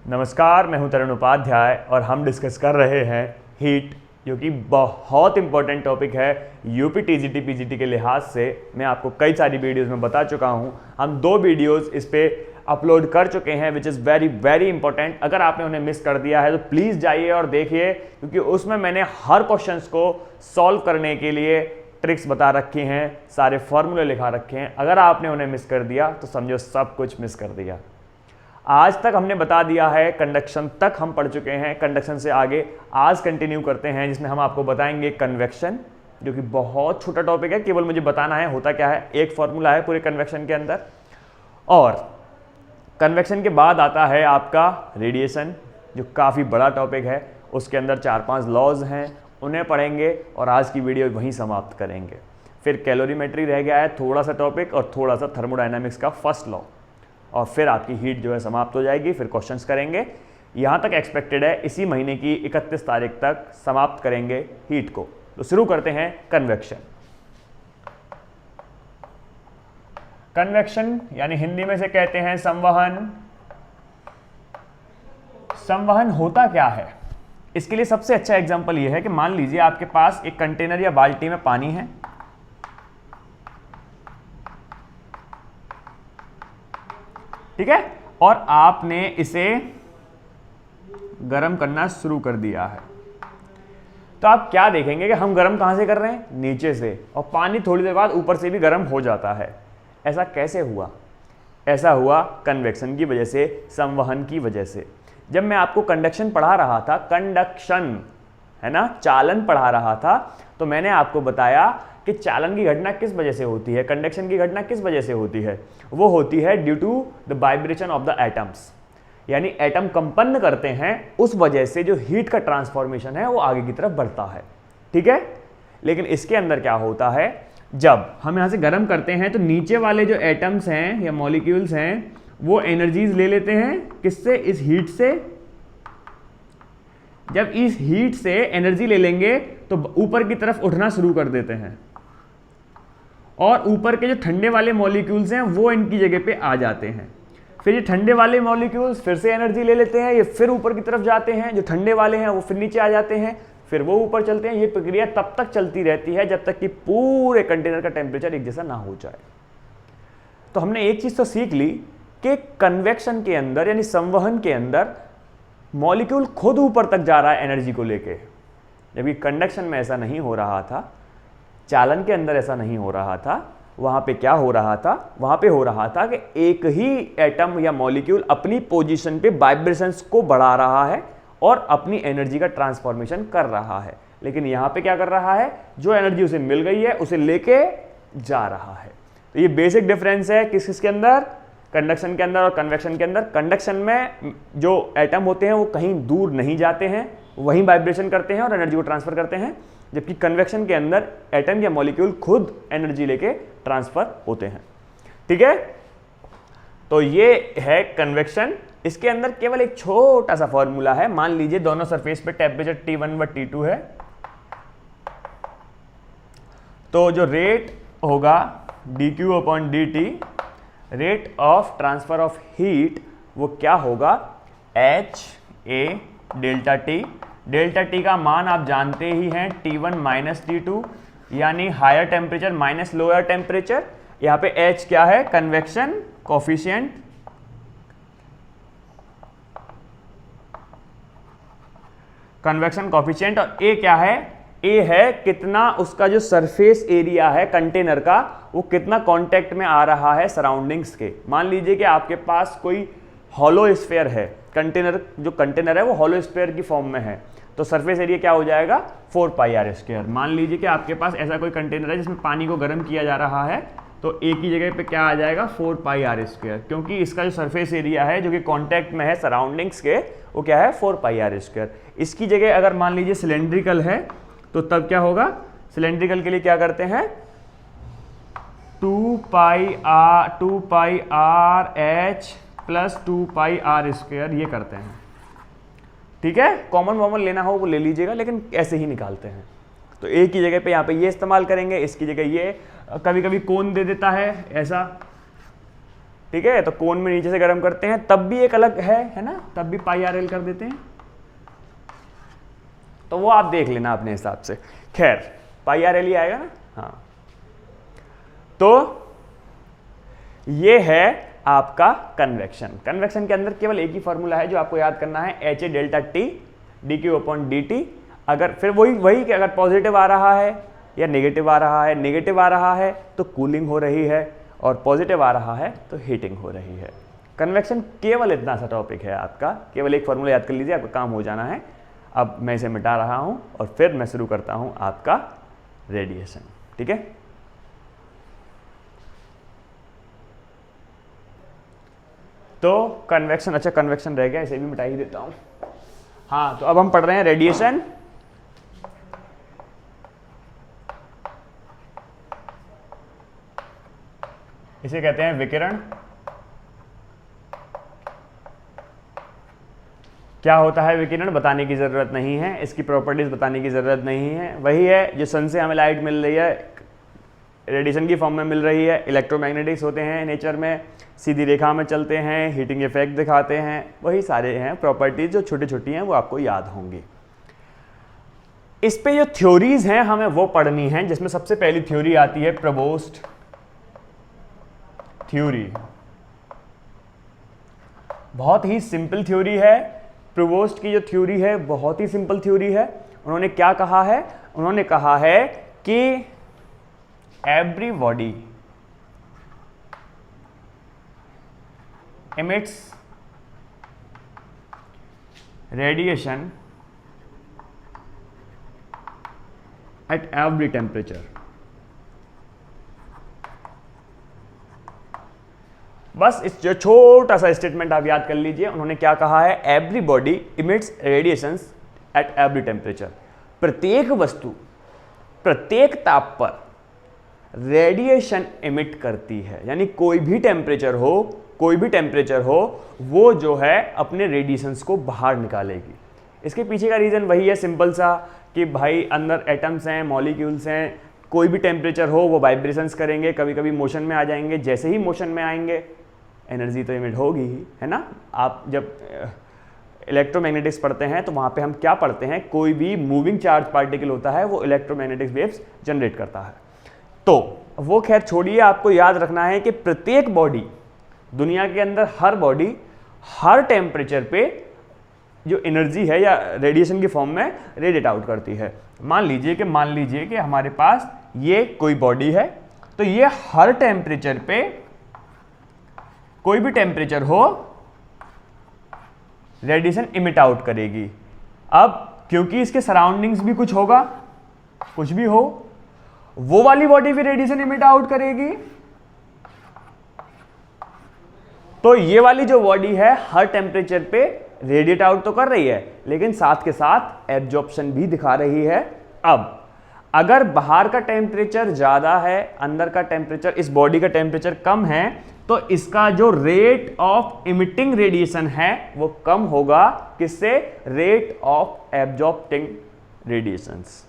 नमस्कार, मैं हूं तरुण उपाध्याय और हम डिस्कस कर रहे हैं हीट, जो कि बहुत इंपॉर्टेंट टॉपिक है यूपी टीजीटी पीजीटी के लिहाज से। मैं आपको कई सारी वीडियोस में बता चुका हूं। हम 2 वीडियोस इस पे अपलोड कर चुके हैं which is very very important. अगर आपने उन्हें मिस कर दिया है तो प्लीज़ जाइए और देखिए, क्योंकि उसमें मैंने हर क्वेश्चंस को सॉल्व करने के लिए ट्रिक्स बता रखी हैं, सारे फॉर्मूले लिखा रखे हैं। अगर आपने उन्हें मिस कर दिया तो समझो सब कुछ मिस कर दिया। आज तक हमने बता दिया है, कंडक्शन तक हम पढ़ चुके हैं। कंडक्शन से आगे आज कंटिन्यू करते हैं, जिसमें हम आपको बताएंगे कन्वेक्शन, जो कि बहुत छोटा टॉपिक है। केवल मुझे बताना है होता क्या है। एक फॉर्मूला है पूरे कन्वेक्शन के अंदर, और कन्वेक्शन के बाद आता है आपका रेडिएशन, जो काफ़ी बड़ा टॉपिक है। उसके अंदर 4-5 लॉज हैं, उन्हें पढ़ेंगे और आज की वीडियो वहीं समाप्त करेंगे। फिर कैलोरीमेट्री रह गया है थोड़ा सा टॉपिक, और थोड़ा सा थर्मोडायनामिक्स का फर्स्ट लॉ, और फिर आपकी हीट जो है समाप्त हो जाएगी। फिर क्वेश्चंस करेंगे। यहाँ तक एक्सपेक्टेड है इसी महीने की 31 तारीख तक समाप्त करेंगे हीट को। तो शुरू करते हैं कन्वेक्शन। कन्वेक्शन यानी हिंदी में से कहते हैं संवहन। संवहन होता क्या है? इसके लिए सबसे अच्छा एग्जांपल ये है कि मान लीजिए आपके पास एक कंटेनर या बाल्टी में पानी है, ठीक है, और आपने इसे गर्म करना शुरू कर दिया है। तो आप क्या देखेंगे कि हम गर्म कहां से कर रहे हैं? नीचे से, और पानी थोड़ी देर बाद ऊपर से भी गर्म हो जाता है। ऐसा कैसे हुआ? ऐसा हुआ कन्वेक्शन की वजह से, संवहन की वजह से। जब मैं आपको कंडक्शन पढ़ा रहा था, कंडक्शन है ना, चालन पढ़ा रहा था, तो मैंने आपको बताया कि चालन की घटना किस वजह से होती है, कंडक्शन की घटना किस वजह से होती है। वो होती है due to the vibration of the atoms, यानी एटम कंपन करते हैं, उस वजह से जो हीट का ट्रांसफॉर्मेशन है वो आगे की तरफ बढ़ता है, ठीक है। लेकिन इसके अंदर क्या होता है, जब हम यहां से गर्म करते हैं तो नीचे वाले जो एटम्स हैं या मॉलिक्यूल्स हैं वो एनर्जीज ले लेते हैं। किससे? इस हीट से। जब इस हीट से एनर्जी ले लेंगे तो ऊपर की तरफ उठना शुरू कर देते हैं, और ऊपर के जो ठंडे वाले मॉलिक्यूल्स हैं वो इनकी जगह पे आ जाते हैं। फिर ये ठंडे वाले मॉलिक्यूल्स फिर से एनर्जी ले लेते हैं, ये फिर ऊपर की तरफ जाते हैं। जो ठंडे वाले हैं वो फिर नीचे आ जाते हैं, फिर वो ऊपर चलते हैं। ये प्रक्रिया तब तक चलती रहती है जब तक कि पूरे कंटेनर का टेम्परेचर एक जैसा ना हो जाए। तो हमने एक चीज तो सीख ली कि कन्वेक्शन के अंदर यानी संवहन के अंदर मॉलिक्यूल खुद ऊपर तक जा रहा है एनर्जी को लेके, जबकि कंडक्शन में ऐसा नहीं हो रहा था, चालन के अंदर ऐसा नहीं हो रहा था। वहां पे क्या हो रहा था? वहां पे हो रहा था कि एक ही एटम या मॉलिक्यूल अपनी पोजीशन पे वाइब्रेशंस को बढ़ा रहा है और अपनी एनर्जी का ट्रांसफॉर्मेशन कर रहा है। लेकिन यहां पे क्या कर रहा है? जो एनर्जी उसे मिल गई है उसे लेके जा रहा है। तो ये बेसिक डिफरेंस है किसके अंदर? कंडक्शन के अंदर और कन्वेक्शन के अंदर। कंडक्शन में जो एटम होते हैं वो कहीं दूर नहीं जाते हैं, वहीं वाइब्रेशन करते हैं और एनर्जी को ट्रांसफर करते हैं, जबकि कन्वेक्शन के अंदर एटम या मॉलिक्यूल खुद एनर्जी लेके ट्रांसफर होते हैं, ठीक है। तो ये है कन्वेक्शन। इसके अंदर केवल एक छोटा सा फॉर्मूला है। मान लीजिए दोनों सरफेस पे टेम्परेचर T1 व T2 है, तो जो रेट होगा dQ/dt, rate of transfer of heat, वो क्या होगा? HA delta T। Delta T का मान आप जानते ही हैं, T1 माइनस T2, यानी higher temperature minus lower temperature. यहां पे H क्या है? Convection coefficient, convection coefficient. और A क्या है? A है कितना उसका जो सरफेस एरिया है कंटेनर का, वो कितना कांटेक्ट में आ रहा है सराउंडिंग्स के। मान लीजिए कि आपके पास कोई हॉलो स्फीयर है, कंटेनर, जो कंटेनर है वो हॉलो स्फीयर की फॉर्म में है, तो सरफेस एरिया क्या हो जाएगा? 4πr²। मान लीजिए कि आपके पास ऐसा कोई कंटेनर है जिसमें पानी को गर्म किया जा रहा है, तो एक ही जगह पे क्या आ जाएगा? 4πr², क्योंकि इसका जो सरफेस एरिया है जो कि कांटेक्ट में है सराउंडिंग्स के, वो क्या है? 4πr²। इसकी जगह अगर मान लीजिए सिलेंड्रिकल है तो तब क्या होगा? सिलेंड्रिकल के लिए क्या करते हैं? 2πrh प्लस 2πr² ये करते हैं, ठीक है। कॉमन लेना हो वो ले लीजिएगा, लेकिन ऐसे ही निकालते हैं। तो एक ही जगह पे यहाँ पे ये इस्तेमाल करेंगे, इसकी जगह ये। कभी कभी कोण दे देता है ऐसा, ठीक है, तो कोन में नीचे से गर्म करते हैं तब भी एक अलग है ना, तब भी पाई आर एल कर देते हैं, तो वो आप देख लेना अपने हिसाब से। खैर पाई आर एल ही आएगा ना। हाँ, तो ये है आपका कन्वेक्शन। कन्वेक्शन के अंदर केवल एक ही फॉर्मूला है जो आपको याद करना है, H A delta T D Q upon D T. अगर फिर वही कि अगर पॉजिटिव आ रहा है या नेगेटिव आ रहा है, नेगेटिव आ रहा है तो कूलिंग हो रही है और पॉजिटिव आ रहा है तो हीटिंग हो रही है। कन्वेक्शन केवल इतना सा टॉपिक है आपका, केवल एक फॉर्मूला याद कर लीजिए, आपका काम हो जाना है। अब मैं इसे मिटा रहा हूं और फिर मैं शुरू करता हूं आपका रेडिएशन। ठीक है, तो कन्वेक्शन, अच्छा कन्वेक्शन रह गया, इसे भी मिटा ही देता हूं। हाँ, तो अब हम पढ़ रहे हैं रेडिएशन। इसे कहते हैं विकिरण। क्या होता है विकिरण बताने की जरूरत नहीं है, इसकी प्रॉपर्टीज बताने की जरूरत नहीं है। वही है जो सन से हमें लाइट मिल रही है, रेडिएशन की फॉर्म में मिल रही है। इलेक्ट्रोमैग्नेटिक्स होते हैं नेचर में, सीधी रेखा में चलते हैं, हीटिंग इफेक्ट दिखाते हैं, वही सारे हैं प्रॉपर्टीज जो छोटी छोटी हैं वो आपको याद होंगी। इस पे जो थ्योरीज हैं हमें वो पढ़नी है, जिसमें सबसे पहली थ्योरी आती है प्रोवोस्ट थ्योरी। बहुत ही सिंपल थ्योरी है, प्रोवोस्ट की जो थ्योरी है बहुत ही सिंपल थ्योरी है। उन्होंने क्या कहा है, उन्होंने कहा है कि every body emits radiation at every temperature। बस इस जो छोटा सा स्टेटमेंट आप याद कर लीजिए। उन्होंने क्या कहा है, every body emits radiations at every temperature. प्रत्येक वस्तु प्रत्येक ताप पर रेडिएशन इमिट करती है, यानी कोई भी टेम्परेचर हो वो जो है अपने रेडिएशंस को बाहर निकालेगी। इसके पीछे का रीज़न वही है सिंपल सा कि भाई अंदर एटम्स हैं, मॉलिक्यूल्स हैं, कोई भी टेम्परेचर हो वो वाइब्रेशंस करेंगे, कभी कभी मोशन में आ जाएंगे। जैसे ही मोशन में आएंगे एनर्जी तो इमिट होगी ही, है ना। आप जब इलेक्ट्रोमैग्नेटिक्स पढ़ते हैं तो वहाँ पे हम क्या पढ़ते हैं, कोई भी मूविंग चार्ज पार्टिकल होता है वो इलेक्ट्रोमैग्नेटिक वेव्स जनरेट करता है। तो वो खैर छोड़िए, आपको याद रखना है कि प्रत्येक बॉडी, दुनिया के अंदर हर बॉडी हर टेम्परेचर पे जो एनर्जी है या रेडिएशन की फॉर्म में रेडिएट आउट करती है। मान लीजिए कि हमारे पास ये कोई बॉडी है, तो ये हर टेम्परेचर पे, कोई भी टेम्परेचर हो, रेडिएशन इमिट आउट करेगी। अब क्योंकि इसके सराउंडिंग्स भी कुछ होगा, कुछ भी हो, वो वाली बॉडी भी रेडिएशन इमिट आउट करेगी। तो ये वाली जो बॉडी है हर टेम्परेचर पे रेडिएट आउट तो कर रही है, लेकिन साथ के साथ एब्जॉर्प्शन भी दिखा रही है। अब अगर बाहर का टेम्परेचर ज़्यादा है, अंदर का टेम्परेचर, इस बॉडी का टेम्परेचर कम है, तो इसका जो रेट ऑफ इमिटिंग रेडिएशन है वो कम होगा। किससे? Rate of absorbing radiations.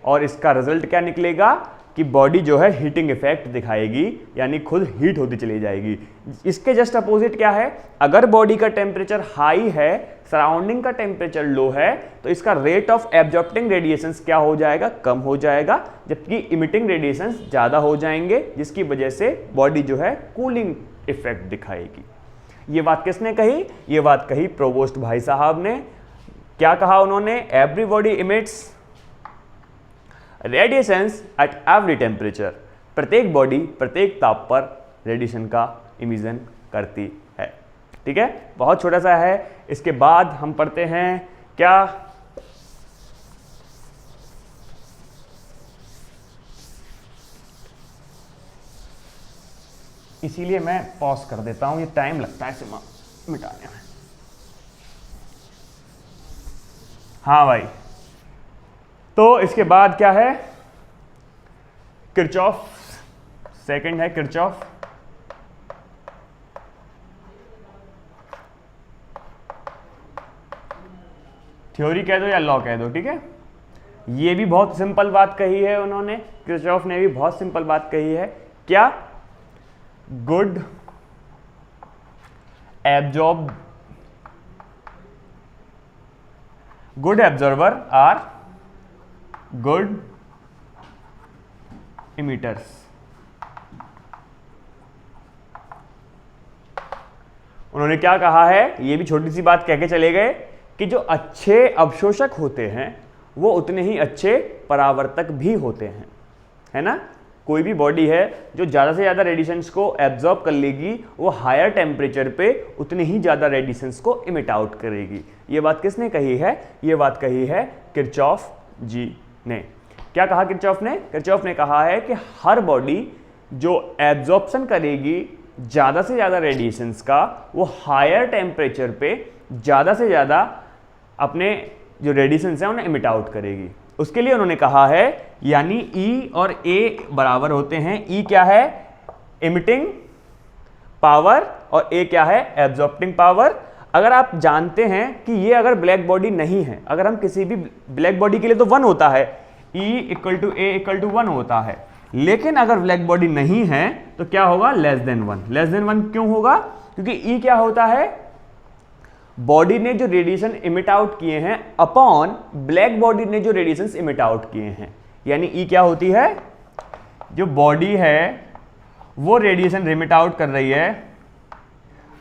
और इसका रिजल्ट क्या निकलेगा कि बॉडी जो है हीटिंग इफेक्ट दिखाएगी, यानी खुद हीट होती चली जाएगी। इसके जस्ट अपोजिट क्या है, अगर बॉडी का टेम्परेचर हाई है, सराउंडिंग का टेम्परेचर लो है, तो इसका रेट ऑफ एब्जॉर्बिंग रेडिएशंस क्या हो जाएगा? कम हो जाएगा, जबकि इमिटिंग रेडिएशंस ज़्यादा हो जाएंगे, जिसकी वजह से बॉडी जो है कूलिंग इफेक्ट दिखाएगी। ये बात किसने कही? ये बात कही प्रोवोस्ट भाई साहब ने। क्या कहा उन्होंने? Every body emits radiations at every temperature. प्रत्येक बॉडी प्रत्येक ताप पर रेडिएशन का इमिशन करती है। ठीक है, बहुत छोटा सा है। इसके बाद हम पढ़ते हैं क्या, इसीलिए मैं पॉज कर देता हूं, ये टाइम लगता है इसे मिटाने में। हाँ भाई, तो इसके बाद क्या है? किरचॉफ, सेकंड है किरचॉफ। थ्योरी कह दो या लॉ कह दो, ठीक है। ये भी बहुत सिंपल बात कही है उन्होंने, किरचॉफ ने भी बहुत सिंपल बात कही है। क्या? Good absorb good absorber are good emitters. उन्होंने क्या कहा है, ये भी छोटी सी बात कह के चले गए कि जो अच्छे अवशोषक होते हैं वो उतने ही अच्छे परावर्तक भी होते हैं, है ना। कोई भी बॉडी है जो ज़्यादा से ज़्यादा रेडिएशंस को एब्जॉर्ब कर लेगी वो हायर टेम्परेचर पे उतनी ही ज़्यादा रेडिएशंस को इमिट आउट करेगी। ये बात किसने कही है, ये बात कही है किरचॉफ जी ने। क्या कहा किरचॉफ ने? किरचॉफ ने कहा है कि हर बॉडी जो एब्जॉर्प्शन करेगी ज़्यादा से ज़्यादा रेडिएशंस का वो हायर टेम्परेचर पे ज़्यादा से ज़्यादा अपने जो रेडिएशंस हैं उन्हें इमिट आउट करेगी। उसके लिए उन्होंने कहा है, यानी E और A बराबर होते हैं। E क्या है? इमिटिंग पावर, और A क्या है? Absorbing power. अगर आप जानते हैं कि ये अगर ब्लैक बॉडी नहीं है, अगर हम किसी भी ब्लैक बॉडी के लिए तो 1 होता है, E = A = 1 होता है, लेकिन अगर ब्लैक बॉडी नहीं है तो क्या होगा? Less than 1। लेस देन 1 क्यों होगा? क्योंकि E क्या होता है? बॉडी ने जो रेडिएशन इमिट आउट किए हैं अपॉन ब्लैक बॉडी ने जो रेडिएशंस इमिट आउट किए हैं। यानी E क्या होती है? जो बॉडी है वो रेडिएशन इमिट आउट कर रही है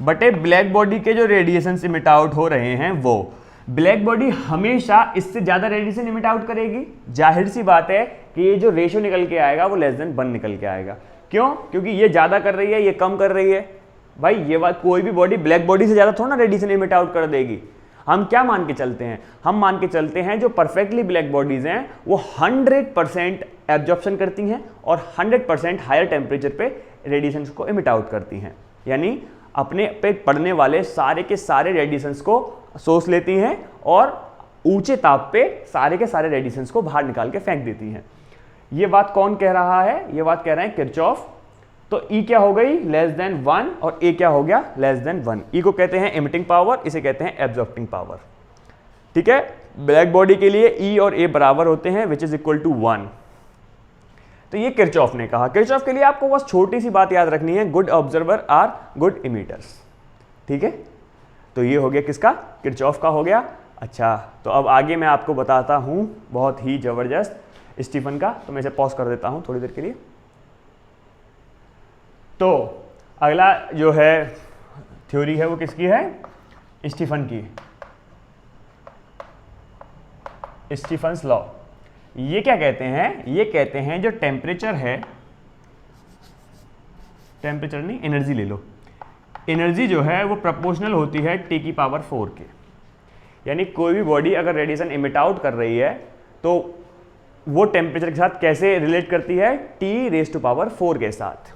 बटे ब्लैक बॉडी के जो रेडिएशंस इमिट आउट हो रहे हैं वो। ब्लैक बॉडी हमेशा इससे ज्यादा रेडिएशन इमिट आउट करेगी। जाहिर सी बात है कि ये जो रेशियो निकल के आएगा वो लेस देन 1 निकल के आएगा। क्यों? क्योंकि ये ज्यादा कर रही है, ये कम कर रही है। भाई ये बात, कोई भी बॉडी ब्लैक बॉडी से ज्यादा थोड़ा ना रेडिएशन इमिट आउट कर देगी। हम क्या मान के चलते हैं? हम मान के चलते हैं जो परफेक्टली ब्लैक बॉडीज हैं वो 100% एब्जॉर्प्शन करती हैं और 100% हायर टेम्परेचर पे रेडिएशंस को इमिट आउट करती हैं। यानी अपने पे पड़ने वाले सारे के सारे रेडिएशंस को सोच लेती हैं और ऊंचे ताप पे सारे के सारे रेडिएशंस को बाहर निकाल के फेंक देती हैं। ये बात कौन कह रहा है? ये बात कह रहे हैं किरचॉफ। तो E क्या हो गई? लेस देन 1, और A क्या हो गया? Less than 1। E को कहते हैं इमिटिंग पावर, इसे कहते हैं एब्जॉर्बिंग पावर। ठीक है, ब्लैक बॉडी के लिए E और A बराबर होते हैं विच इज इक्वल टू 1। तो ये किरचॉफ ने कहा। किरचॉफ के लिए आपको बस छोटी सी बात याद रखनी है, गुड ऑब्जर्वर आर गुड इमिटर्स। ठीक है, तो ये हो गया किसका? किरचॉफ का हो गया। अच्छा, तो अब आगे मैं आपको बताता हूं बहुत ही जबरदस्त स्टीफन का। तो मैं इसे पॉज कर देता हूं थोड़ी देर के लिए। तो अगला जो है थ्योरी है वो किसकी है? स्टीफन की, स्टीफन्स लॉ। ये क्या कहते हैं? ये कहते हैं जो टेम्परेचर है, टेम्परेचर नहीं, एनर्जी ले लो। एनर्जी जो है वो प्रोपोर्शनल होती है T⁴ के। यानी कोई भी बॉडी अगर रेडिएशन इमिट आउट कर रही है तो वो टेम्परेचर के साथ कैसे रिलेट करती है? T⁴ के साथ।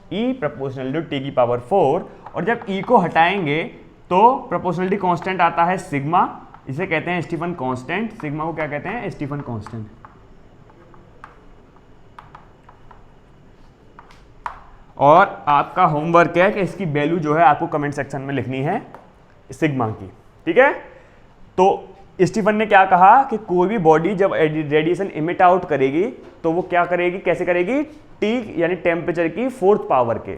E प्रोपोर्शनल टू T⁴, और जब E को हटाएंगे तो प्रोपोर्शनलिटी कांस्टेंट आता है सिग्मा, इसे कहते हैं स्टीफन कांस्टेंट। सिग्मा को क्या कहते हैं? Stefan constant. और आपका होमवर्क है कि इसकी वैल्यू जो है आपको कमेंट सेक्शन में लिखनी है सिग्मा की। ठीक है, तो स्टीफन ने क्या कहा कि कोई भी बॉडी जब रेडिएशन इमिट आउट करेगी तो वो क्या करेगी, कैसे करेगी? T यानी टेम्परेचर की 4th पावर के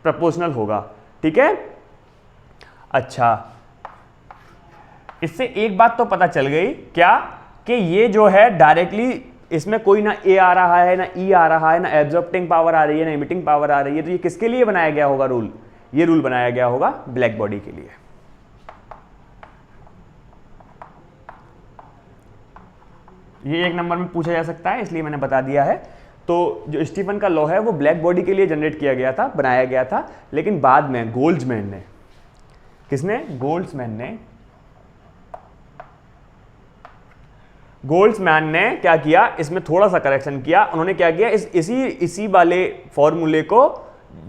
प्रोपोर्शनल होगा। ठीक है, अच्छा, इससे एक बात तो पता चल गई, क्या? कि ये जो है डायरेक्टली इसमें कोई ना A आ रहा है, ना E आ रहा है, ना एब्जॉर्बिंग पावर आ रही है, ना इमिटिंग पावर आ रही है। तो ये किसके लिए बनाया गया होगा रूल? ये रूल बनाया गया होगा ब्लैक बॉडी के लिए। ये 1 नंबर में पूछा जा सकता है, इसलिए मैंने बता दिया है। तो जो स्टीफन का लॉ है वो ब्लैक बॉडी के लिए जनरेट किया गया था, बनाया गया था, लेकिन बाद में गोल्ड्समैन ने, किसने? गोल्ड्समैन ने क्या किया? इसमें थोड़ा सा करेक्शन किया। उन्होंने क्या किया? इसी वाले फॉर्मूले को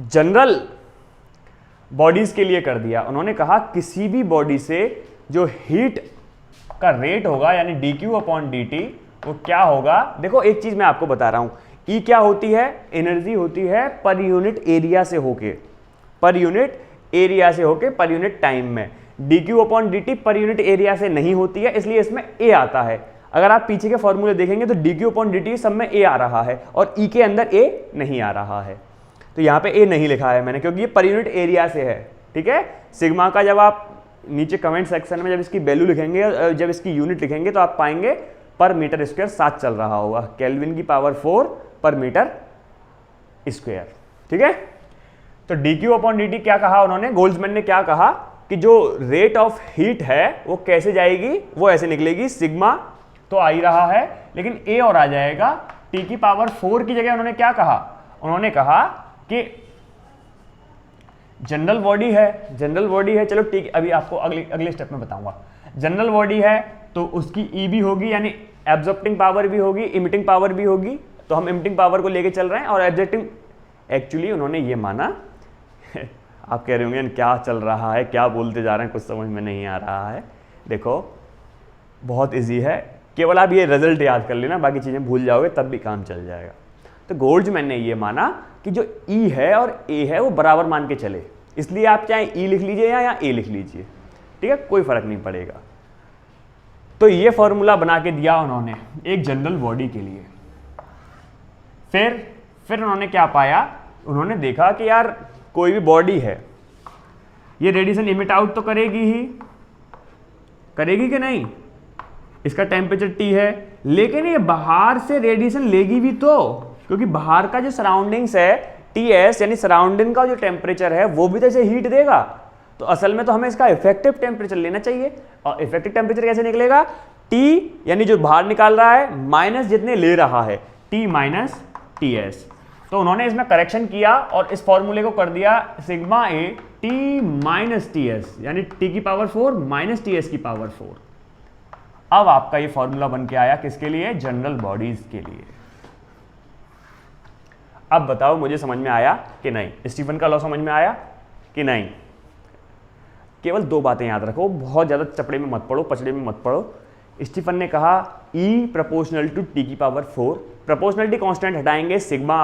जनरल बॉडीज के लिए कर दिया। उन्होंने कहा किसी भी बॉडी से जो हीट का रेट होगा यानी dQ/dt वो क्या होगा? देखो एक चीज मैं आपको बता रहा हूं, E क्या होती है? एनर्जी होती है पर यूनिट एरिया से होके, पर यूनिट एरिया से होके पर यूनिट टाइम में। dQ/dt पर यूनिट एरिया से नहीं होती है, इसलिए इसमें A आता है। अगर आप पीछे के फॉर्मूले देखेंगे तो dQ/dt सब में A आ रहा है और E के अंदर A नहीं आ रहा है। तो यहाँ पे A नहीं लिखा है मैंने, क्योंकि ये पर यूनिट एरिया से है। ठीक है। सिग्मा का जब आप नीचे कमेंट सेक्शन में जब इसकी वैल्यू लिखेंगे, जब इसकी यूनिट लिखेंगे तो आप पाएंगे पर मीटर स्क्वायर 7 चल रहा होगा, केल्विन की पावर 4 पर मीटर स्क्वायर, ठीक है। तो dQ/dt क्या कहा उन्होंने, बोल्ट्जमैन ने क्या कहा कि जो रेट ऑफ हीट है वो कैसे जाएगी, वो ऐसे निकलेगी, सिग्मा तो आ ही रहा है लेकिन ए और आ जाएगा, T⁴ की जगह उन्होंने क्या कहा, उन्होंने कहा कि जनरल बॉडी है, चलो ठीक, अभी आपको अगले स्टेप में बताऊंगा। जनरल बॉडी है तो उसकी ई भी होगी, यानी एब्जॉर्प्टिंग पावर भी होगी, इमिटिंग पावर भी होगी, तो हम इमिटिंग पावर को लेके चल रहे हैं। और एब्जॉर्प्टिंग, एक्चुअली उन्होंने ये माना आप कह रहे होंगे क्या चल रहा है, क्या बोलते जा रहे हैं, कुछ समझ में नहीं आ रहा है। देखो बहुत इजी है, केवल आप ये रिजल्ट याद कर लेना, बाकी चीज़ें भूल जाओगे तब भी काम चल जाएगा। तो बोल्ट्जमैन ने ये माना कि जो ई है और ए है वो बराबर मान के चले, इसलिए आप चाहे ई लिख लीजिए या ए लिख लीजिए, ठीक है, कोई फर्क नहीं पड़ेगा। तो ये फॉर्मूला बना के दिया उन्होंने एक जनरल बॉडी के लिए। फिर उन्होंने क्या पाया, उन्होंने देखा कि यार कोई भी बॉडी है ये रेडिएशन इमिट आउट तो करेगी कि नहीं, इसका टेम्परेचर T है, लेकिन ये बाहर से रेडिएशन लेगी भी तो, क्योंकि बाहर का जो सराउंडिंग्स है TS यानी सराउंडिंग का जो टेम्परेचर है वो भी तो इसे हीट देगा। तो असल में तो हमें इसका इफेक्टिव टेम्परेचर लेना चाहिए, और इफेक्टिव टेम्परेचर कैसे निकलेगा, T यानी जो बाहर निकाल रहा है माइनस जितने ले रहा है, T माइनस TS। तो उन्होंने इसमें करेक्शन किया और इस फॉर्मूले को कर दिया सिग्मा ए T माइनस TS, यानी T⁴ माइनस TS⁴। अब आपका ये फॉर्मूला बन के आया किसके लिए, जनरल बॉडीज के लिए। अब बताओ मुझे समझ में आया कि नहीं, स्टीफन का लॉ समझ में आया कि नहीं। केवल 2 बातें याद रखो, बहुत ज़्यादा चपड़े में मत पड़ो, पचड़े में मत पड़ो। स्टीफन ने कहा E proportional to T⁴, proportionality constant हटाएंगे, सिग्मा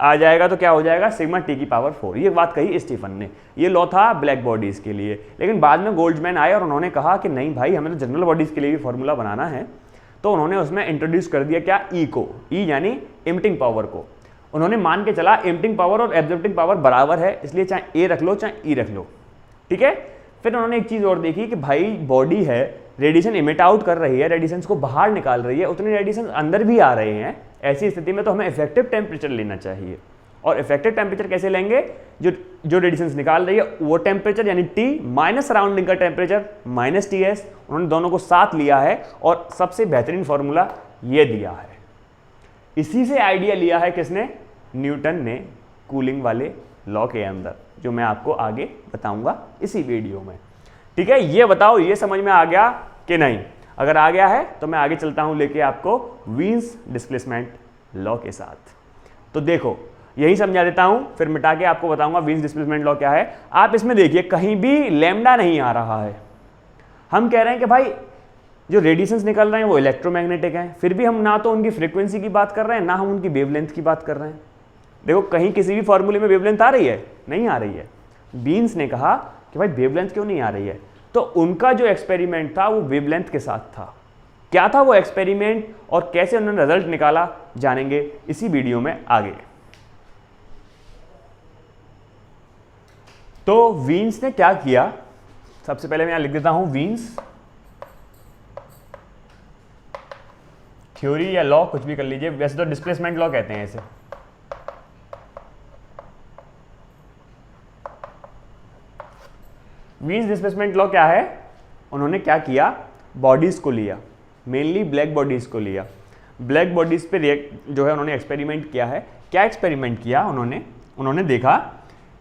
आ जाएगा तो क्या हो जाएगा, सिग्मा T⁴। ये बात कही स्टीफन ने, ये लॉ था ब्लैक बॉडीज़ के लिए। लेकिन बाद में बोल्ट्जमैन आए और उन्होंने कहा कि नहीं भाई, हमें तो जनरल बॉडीज़ के लिए भी फॉर्मूला बनाना है। तो उन्होंने उसमें इंट्रोड्यूस कर दिया क्या, ई को, ई यानी इमिटिंग पावर को। उन्होंने मान के चला इमिटिंग पावर और एब्जॉर्प्टिंग पावर बराबर है, इसलिए चाहे ए रख लो चाहे ई रख लो, ठीक है। फिर उन्होंने एक चीज़ और देखी कि भाई बॉडी है, रेडिएशन इमिट आउट कर रही है, रेडिएशन को बाहर निकाल रही है, उतने रेडिएशन अंदर भी आ रहे हैं। ऐसी स्थिति में तो हमें इफेक्टिव टेम्परेचर लेना चाहिए। और इफेक्टिव टेम्परेचर कैसे लेंगे, जो रेडिएशन निकाल रही है वो टेम्परेचर यानी T माइनस सराउंडिंग का टेम्परेचर माइनस TS, उन्होंने दोनों को साथ लिया है और सबसे बेहतरीन फॉर्मूला ये दिया है। इसी से आइडिया लिया है किसने, न्यूटन ने, कूलिंग वाले लॉ के अंदर, जो मैं आपको आगे बताऊंगा इसी वीडियो में, ठीक है। ये बताओ ये समझ में आ गया कि नहीं, अगर आ गया है तो मैं आगे चलता हूं लेके आपको वीन्स डिस्प्लेसमेंट लॉ के साथ। तो देखो यही समझा देता हूं, फिर मिटा के आपको बताऊंगा वीन्स डिस्प्लेसमेंट लॉ क्या है। आप इसमें देखिए कहीं भी लैम्डा नहीं आ रहा है। हम कह रहे हैं कि भाई जो रेडिएशंस निकल रहे हैं वो इलेक्ट्रोमैग्नेटिक हैं, फिर भी हम ना तो उनकी फ्रीक्वेंसी की बात कर रहे हैं ना हम उनकी वेवलेंथ की बात कर रहे हैं। देखो कहीं किसी भी फॉर्मूले में वेवलेंथ आ रही है, नहीं आ रही है। बीन्स ने कहा कि भाई वेवलेंथ क्यों नहीं आ रही है, तो उनका जो एक्सपेरिमेंट था वो वेवलेंथ के साथ था। क्या था वो एक्सपेरिमेंट और कैसे उन्होंने रिजल्ट निकाला जानेंगे इसी वीडियो में आगे। तो वीन्स ने क्या किया, सबसे पहले मैं यहां लिख देता हूं वीन्स थ्योरी या लॉ, कुछ भी कर लीजिए, वैसे तो डिस्प्लेसमेंट लॉ कहते हैं इसे। वीन्स डिस्प्लेसमेंट लॉ क्या है, उन्होंने क्या किया, बॉडीज को लिया, मेनली ब्लैक बॉडीज को लिया। ब्लैक बॉडीज पे रिएक्ट जो है उन्होंने एक्सपेरिमेंट किया है। क्या एक्सपेरिमेंट किया उन्होंने देखा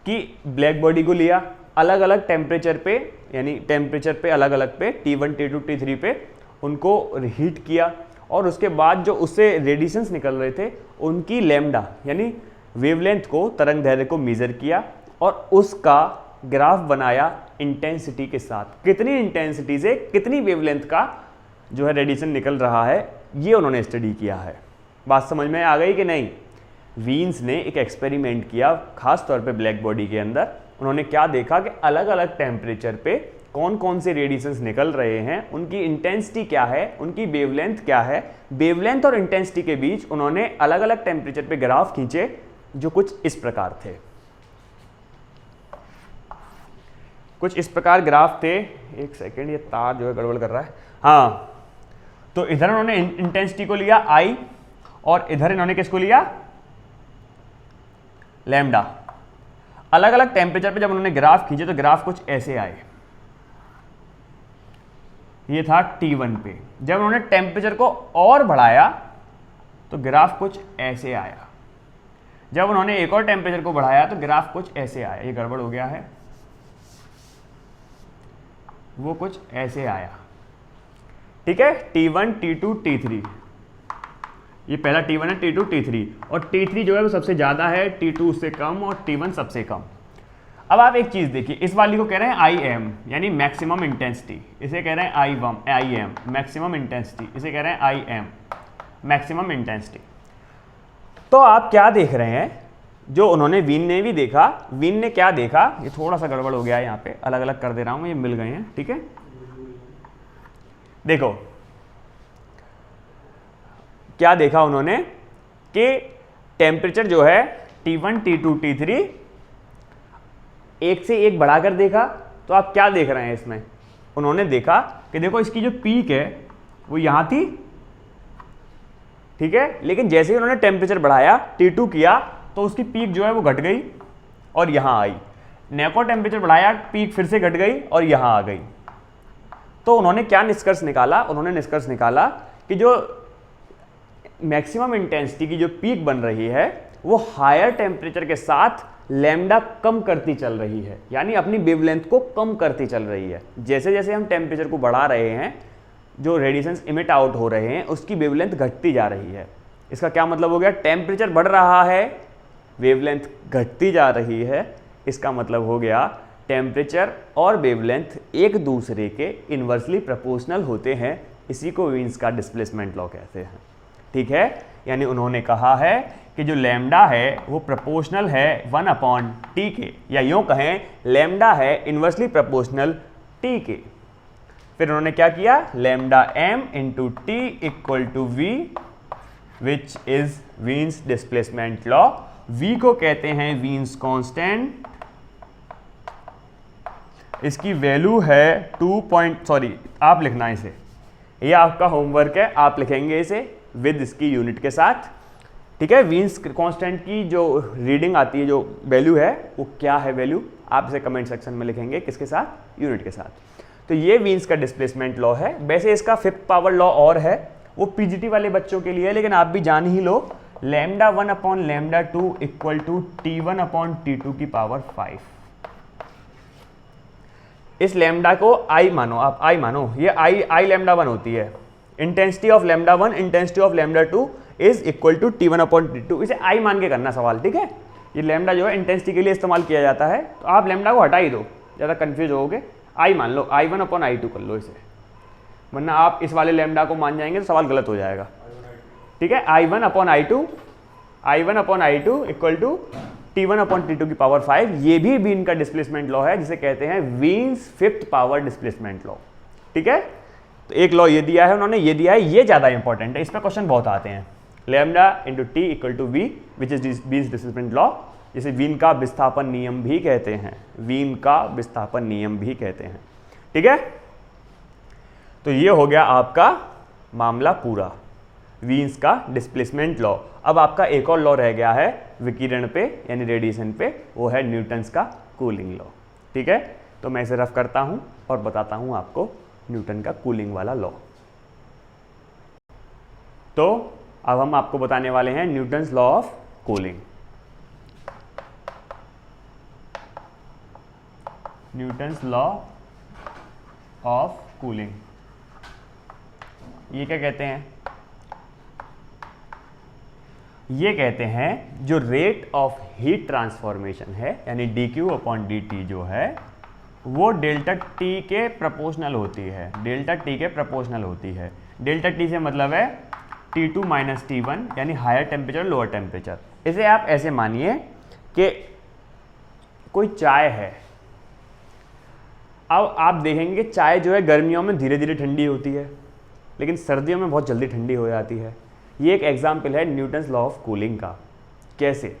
कि ब्लैक बॉडी को लिया, अलग अलग टेम्परेचर पे, यानी टेम्परेचर पे अलग अलग पे T1 T2 T3 पे उनको हीट किया, और उसके बाद जो उससे रेडिएशंस निकल रहे थे उनकी लैम्डा यानी वेवलेंथ को, तरंग दैर्ध्य को मेजर किया और उसका ग्राफ बनाया इंटेंसिटी के साथ, कितनी इंटेंसिटी से कितनी वेवलेंथ का जो है रेडिएशन निकल रहा है, ये उन्होंने स्टडी किया है। बात समझ में आ गई कि नहीं। वीन्स ने एक एक्सपेरिमेंट किया खास तौर पे ब्लैक बॉडी के अंदर। उन्होंने क्या देखा कि अलग अलग टेम्परेचर पे कौन कौन से रेडिएशंस निकल रहे हैं, उनकी इंटेंसिटी क्या है, उनकी वेवलेंथ क्या है। वेवलेंथ और इंटेंसिटी के बीच उन्होंने अलग अलग टेम्परेचर पे ग्राफ खींचे जो कुछ इस प्रकार थे। कुछ इस प्रकार ग्राफ थे। एक सेकेंड, ये तार जो है गड़बड़ कर रहा है। हाँ, तो इधर उन्होंने इंटेंसिटी को लिया I और इधर इन्होंने किसको लिया, लैम्डा। अलग अलग टेम्परेचर पे जब उन्होंने ग्राफ खींचे तो ग्राफ कुछ ऐसे आए। ये था T1 पे। जब उन्होंने टेम्परेचर को और बढ़ाया तो ग्राफ कुछ ऐसे आया। जब उन्होंने एक और टेम्परेचर को बढ़ाया तो ग्राफ कुछ ऐसे आया। ये गड़बड़ हो गया है, वो कुछ ऐसे आया। ठीक है, T1, T2, T3, ये पहला T1 है, T2, T3, और T3 जो है वो सबसे ज़्यादा है, T2 उससे कम और T1 सबसे कम। अब आप एक चीज़ देखिए, इस वाली को कह रहे हैं IM यानी मैक्सिमम इंटेंसिटी, इसे कह रहे हैं IM मैक्सिमम इंटेंसिटी, इसे कह रहे हैं IM मैक्सिमम इंटेंसिटी। तो आप क्या देख रहे हैं, जो उन्होंने वीन ने भी देखा, वीन ने क्या देखा, ये थोड़ा सा गड़बड़ हो गया है, यहाँ पे अलग अलग कर दे रहा हूँ, ये मिल गए हैं। ठीक है, देखो क्या देखा उन्होंने कि टेम्परेचर जो है T1, T2, T3 एक से एक बढ़ाकर देखा। तो आप क्या देख रहे हैं इसमें, उन्होंने देखा कि देखो इसकी जो पीक है वो यहाँ थी, ठीक है, लेकिन जैसे ही उन्होंने टेम्परेचर बढ़ाया, T2 किया, तो उसकी पीक जो है वो घट गई और यहाँ आई। नेको टेम्परेचर बढ़ाया, पीक फिर से घट गई और यहाँ आ गई। तो उन्होंने क्या निष्कर्ष निकाला, उन्होंने निष्कर्ष निकाला कि जो मैक्सिमम इंटेंसिटी की जो पीक बन रही है वो हायर टेम्परेचर के साथ लैम्डा कम करती चल रही है, यानी अपनी वेवलेंथ को कम करती चल रही है। जैसे जैसे हम टेम्परेचर को बढ़ा रहे हैं, जो रेडिएशंस इमिट आउट हो रहे हैं उसकी वेवलेंथ घटती जा रही है। इसका क्या मतलब हो गया, टेम्परेचर बढ़ रहा है, वेवलेंथ घटती जा रही है। इसका मतलब हो गया टेम्परेचर और वेवलेंथ एक दूसरे के इन्वर्सली प्रोपोर्शनल होते हैं। इसी को वीन्स का डिस्प्लेसमेंट लॉ कहते हैं। ठीक है, यानी उन्होंने कहा है कि जो लैम्डा है वो प्रोपोर्शनल है 1/T के, या यूँ कहें लैम्डा है इन्वर्सली प्रोपोर्शनल T के। फिर उन्होंने क्या किया, lambda m into T equal to V, which is Wien's displacement law. V को कहते हैं वीन्स कांस्टेंट, इसकी वैल्यू है आप लिखना इसे, ये आपका होमवर्क है, आप लिखेंगे इसे विद इसकी यूनिट के साथ। ठीक है, वीन्स कांस्टेंट की जो रीडिंग आती है, जो वैल्यू है वो क्या है वैल्यू, आप इसे कमेंट सेक्शन में लिखेंगे, किसके साथ, यूनिट के साथ। तो ये वीन्स का डिस्प्लेसमेंट लॉ है। वैसे इसका 5th पावर लॉ और है, वो पीजीटी वाले बच्चों के लिए है, लेकिन आप भी जान ही लो, लैम्डा 1/λ2 इक्वल टू T1/T2 की पावर 5। इस लैम्डा को I मानो, आप I मानो, ये I लैम्डा 1 होती है। Intensity of lambda 1, intensity of lambda 2 is equal to T1/T2, इसे I मान के करना सवाल। ठीक है, ये लैम्डा जो है इंटेंसिटी के लिए इस्तेमाल किया जाता है, तो आप लैम्डा को हटा ही दो, ज़्यादा कंफ्यूज होगे। I मान लो, I1/I2 कर लो इसे, वरना आप इस वाले लैम्डा को मान जाएंगे तो सवाल गलत हो जाएगा। ठीक है, I1/I2 इक्वल टू T1/T2 की पावर 5। ये भी वीन का डिस्प्लेसमेंट लॉ है, जिसे कहते हैं वीन्स 5th पावर डिस्प्लेसमेंट लॉ। ठीक है, तो एक लॉ ये दिया है उन्होंने, ये दिया है, ये ज़्यादा इंपॉर्टेंट है, इस पर क्वेश्चन बहुत आते हैं। Lambda into T equal to V which is Wien's displacement law, जिसे वीन का विस्थापन नियम भी कहते हैं, वीन का विस्थापन नियम भी कहते हैं। ठीक है, तो ये हो गया आपका मामला पूरा, वीन्स का डिस्प्लेसमेंट लॉ। अब आपका एक और लॉ रह गया है विकिरण पे, यानी रेडिएशन पे, वो है न्यूटन्स का कूलिंग लॉ। ठीक है, तो मैं इसे रफ करता हूँ और बताता हूँ आपको न्यूटन का कूलिंग वाला लॉ। तो अब हम आपको बताने वाले हैं Newton's law of cooling. Newton's law of cooling, ये क्या कहते हैं, ये कहते हैं जो रेट ऑफ हीट ट्रांसफॉर्मेशन है, यानी dQ/dt जो है वो डेल्टा टी के प्रोपोर्शनल होती है, डेल्टा टी के प्रोपोर्शनल होती है। डेल्टा टी से मतलब है T2 माइनस T1, यानी हायर टेम्परेचर लोअर टेम्परेचर। इसे आप ऐसे मानिए कि कोई चाय है, अब आप देखेंगे चाय जो है गर्मियों में धीरे धीरे ठंडी होती है, लेकिन सर्दियों में बहुत जल्दी ठंडी हो जाती है। ये एक एग्जाम्पल है न्यूटन्स लॉ ऑफ कूलिंग का। कैसे,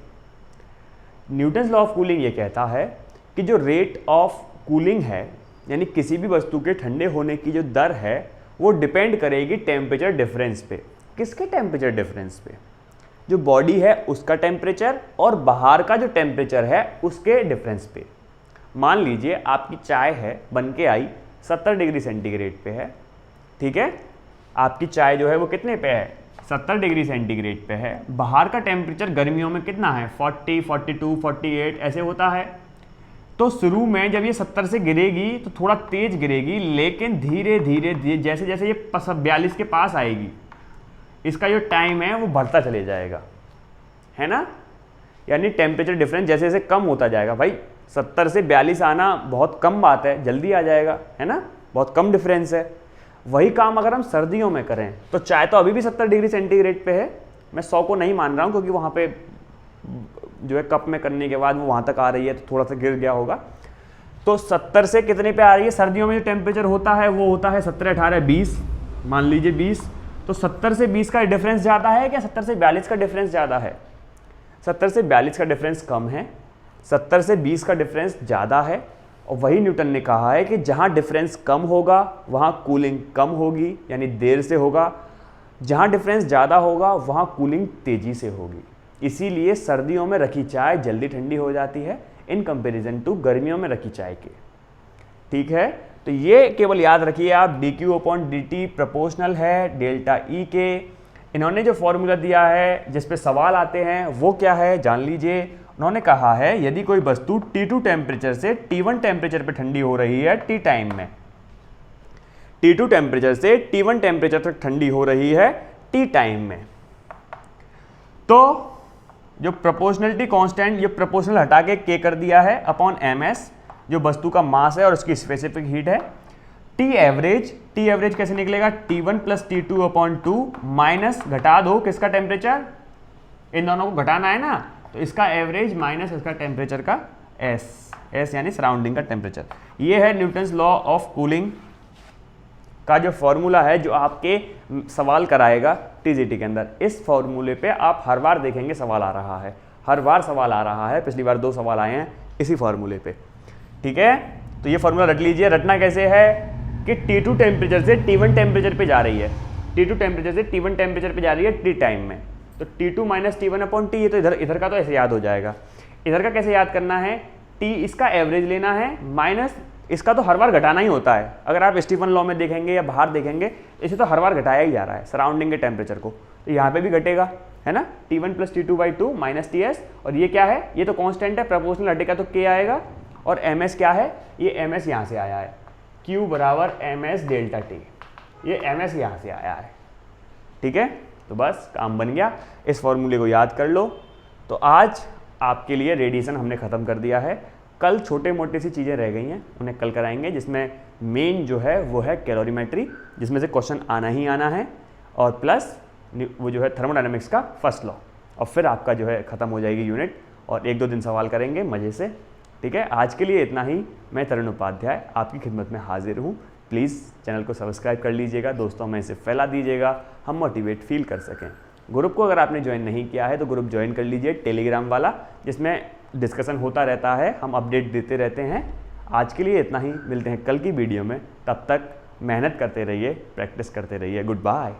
न्यूटन्स लॉ ऑफ कूलिंग ये कहता है कि जो रेट ऑफ कूलिंग है, यानी किसी भी वस्तु के ठंडे होने की जो दर है वो डिपेंड करेगी टेम्परेचर डिफरेंस पे। किसके टेम्परेचर डिफरेंस पे? जो बॉडी है उसका टेम्परेचर और बाहर का जो टेम्परेचर है उसके डिफरेंस पे। मान लीजिए आपकी चाय है, बन के आई 70 डिग्री सेंटीग्रेड पे है, ठीक है, आपकी चाय जो है वो कितने पे है? 70 डिग्री सेंटीग्रेड पे है। बाहर का टेम्परेचर गर्मियों में कितना है? 40, 42, 48 ऐसे होता है। तो शुरू में जब ये 70 से गिरेगी तो थोड़ा तेज गिरेगी, लेकिन धीरे धीरे जैसे जैसे ये 42 के पास आएगी, इसका जो टाइम है वो बढ़ता चले जाएगा, है ना। यानी टेम्परेचर डिफरेंस जैसे जैसे कम होता जाएगा। भाई 70 से 42 आना बहुत कम बात है, जल्दी आ जाएगा, है ना, बहुत कम डिफरेंस है। वही काम अगर हम सर्दियों में करें तो चाय तो अभी भी 70 डिग्री सेंटीग्रेड पे है, मैं 100 को नहीं मान रहा हूँ क्योंकि वहाँ पे जो है कप में करने के बाद वो वहाँ तक आ रही है तो थोड़ा सा गिर गया होगा। तो 70 से कितने पे आ रही है? सर्दियों में जो टेम्परेचर होता है वो होता है 17, 18, 20, मान लीजिए 20। तो 70 से 20 का डिफरेंस ज़्यादा है क्या 70 से 42 का डिफरेंस ज़्यादा है? 70 से 42 का डिफरेंस कम है, 70 से 20 का डिफरेंस ज़्यादा है। और वही न्यूटन ने कहा है कि जहाँ डिफरेंस कम होगा वहाँ कूलिंग कम होगी, यानी देर से होगा। जहाँ डिफरेंस ज़्यादा होगा वहाँ कूलिंग तेज़ी से होगी। इसीलिए सर्दियों में रखी चाय जल्दी ठंडी हो जाती है इन कंपैरिजन टू गर्मियों में रखी चाय के, ठीक है। तो ये केवल याद रखिए आप, dQ/dt प्रोपोर्शनल है डेल्टा E के। इन्होंने जो फॉर्मूला दिया है जिस पे सवाल आते हैं वो क्या है जान लीजिए। उन्होंने कहा है यदि कोई वस्तु T2 टेम्परेचर से T1 टेम्परेचर पे ठंडी हो रही है T टाइम में, T2 टेम्परेचर से T1 टेम्परेचर तक ठंडी हो रही है T टाइम में, तो जो प्रोपोर्शनलिटी कांस्टेंट, ये प्रोपोर्शनल हटा के K कर दिया है अपॉन MS, जो वस्तु का मास है और उसकी स्पेसिफिक हीट है। T एवरेज कैसे निकलेगा? T1 प्लस T2/2 माइनस घटा दो किसका टेम्परेचर, इन दोनों को घटाना है ना, तो इसका एवरेज माइनस इसका टेम्परेचर का S यानी सराउंडिंग का टेम्परेचर। ये है न्यूटन्स लॉ ऑफ कूलिंग का जो फॉर्मूला है जो आपके सवाल कराएगा टीजीटी के अंदर। इस फॉर्मूले पे आप हर बार देखेंगे सवाल आ रहा है, हर बार सवाल आ रहा है, पिछली बार 2 सवाल आए हैं इसी फॉर्मूले पे, ठीक है। तो ये फॉर्मूला रट लीजिए। रटना कैसे है कि T2 टेम्परेचर से T1 टेम्परेचर पे जा रही है, T2 टेम्परेचर से T1 टेम्परेचर पे जा रही है T टाइम में, तो T2 माइनस T1/T, ये तो इधर का तो ऐसे याद हो जाएगा। इधर का कैसे याद करना है? T इसका एवरेज लेना है माइनस इसका तो हर बार घटाना ही होता है। अगर आप स्टीफन लॉ में देखेंगे या बाहर देखेंगे, इसे तो हर बार घटाया ही जा रहा है सराउंडिंग के टेम्परेचर को, तो यहाँ पे भी घटेगा, है ना। T1 plus T2/2 minus TS, और ये क्या है? ये तो कांस्टेंट है, प्रोपोर्शनल हटेगा तो K आएगा, और MS क्या है? ये MS यहाँ से आया है, Q बराबर MS डेल्टा T, ये MS यहाँ से आया है, ठीक है। तो बस काम बन गया, इस फॉर्मूले को याद कर लो। तो आज आपके लिए रेडिएशन हमने ख़त्म कर दिया है। कल छोटे मोटे सी चीज़ें रह गई हैं, उन्हें कल कराएंगे, जिसमें मेन जो है वो है कैलोरीमेट्री, जिसमें से क्वेश्चन आना ही आना है, और प्लस वो जो है थर्मोडायनेमिक्स का फर्स्ट लॉ, और फिर आपका जो है ख़त्म हो जाएगी यूनिट, और 1-2 दिन सवाल करेंगे मज़े से, ठीक है। आज के लिए इतना ही। मैं तरुण उपाध्याय आपकी खिदमत में हाजिर हूँ। प्लीज़ चैनल को सब्सक्राइब कर लीजिएगा, दोस्तों में इसे फैला दीजिएगा, हम मोटिवेट फील कर सकें। ग्रुप को अगर आपने ज्वाइन नहीं किया है तो ग्रुप ज्वाइन कर लीजिए, टेलीग्राम वाला, जिसमें डिस्कशन होता रहता है, हम अपडेट देते रहते हैं। आज के लिए इतना ही, मिलते हैं कल की वीडियो में, तब तक मेहनत करते रहिए, प्रैक्टिस करते रहिए। Good bye.